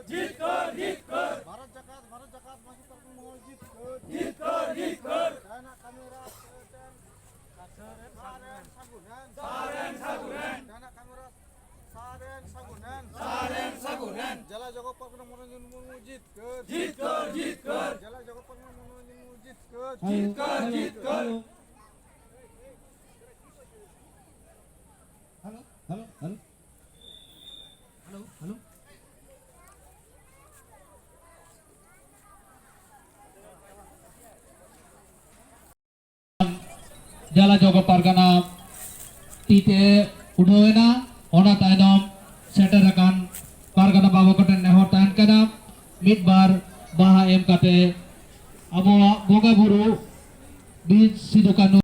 জিত কর জিত কর ভারত জাকাত মাঝি তরফ মহল জিত কর জিত কর জিত কর ডানা কামেরা সারেন সাগুরেন ডানা কামেরা সারেন সাগুনেন সারেন সাগুরেন জেলা জগৎ পারগনা মনোরঞ্জন মুর্মু জিত কর জিত কর জিত কর জেলা জগৎ পারগনা মনোরঞ্জন মুর্মু জিত কর জিত কর জিত কর hello hello hello hello hello jala jogo pargana tite udhoena ona tainam seterakan pargana babu koten neho tain kana midbar baha em kate abo boga buru bij sidukanu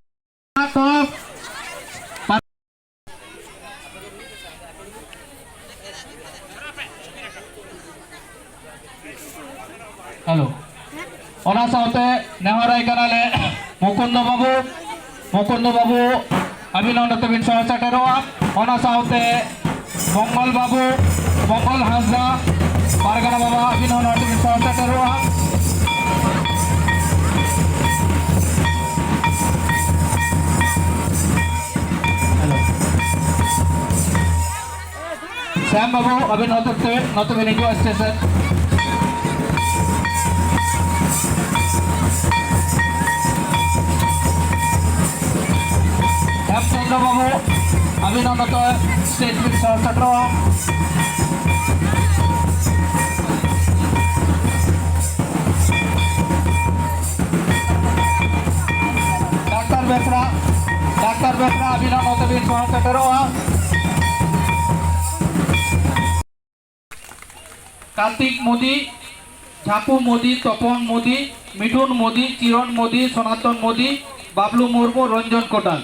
top halo ona saute nehorai kanale mukundo babu abhinandan bin sahasateroa ona saute mongol hasda pargana baba abhinandan bin sahasateroa hello Sam babu abhinandan bin India station Chandra Babu, Abhinandan State with Sarasatra. Dr. Betra, Abhinandan with Sarasatra. Kartik Modi, Chapu Modi, Topon Modi, Midun Modi, Chiron Modi, Sonatan Modi, Bablu Murmu, Ranjan Kotal.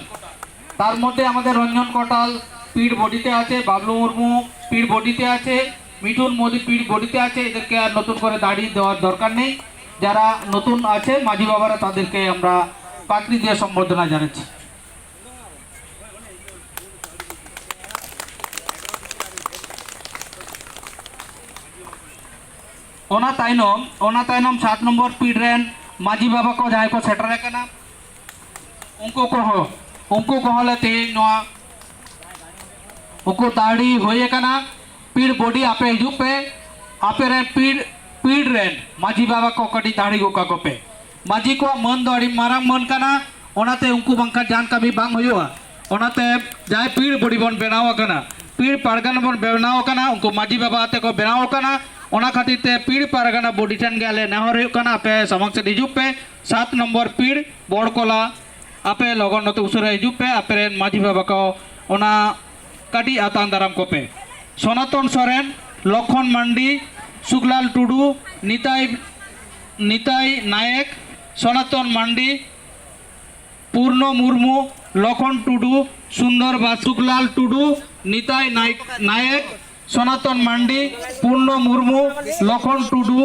তার মধ্যে আমাদের রঞ্জন কোটাল PID বডিতে আছে, Bablu Murmu PID বডিতে আছে, Mithun Modi PID বডিতে আছে। এদেরকে আর নতুন করে দাড়ি দেওয়ার দরকার নেই। যারা নতুন আছে মাঝি বাবারা তাদেরকে আমরা পাকড়ি দিয়ে সম্বর্ধনা জানাচ্ছি। ओना तायनम 7 नंबर पीड रेन माजी बाबा को जहां को सेटर कना उनको कहले तेज उनको दाढ़ी होए कना पीड़ बॉडी आपे हिजुग पे आपे रे पीड़ रेन माजी बाबा को कटी दाढ़ी गोका को पे माजी को मन दो अड़ी मारांग मन कना ओनाते उनको बंका जान कभी बांग होयुआ ओनाते जाय पीड़ बॉडी बन बनाव कना पीड़ पारगना बन बनाव कना उनको माजी बाबा आते को बनाव कना ओना खातिर ते पीड़ पारगना बॉडी टन गेले नहर हुयुग कना पे समक्ष हिजुग पे 7 नंबर पीड़ बड़कोला आपे लगन नते उसरे हिजुग पे आपे रेन माजी बाबा को ओना काटी आतान दाराम को पे सनातन सोरेन लखन मांडी सुखलाल टुडू निताई नायक सनातन मांडी पूर्ण मुर्मू लखन टुडू सुंदर बा सुखलाल टुडू निताई नायक सनातन मांडी पूर्ण मुर्मू लखन टुडू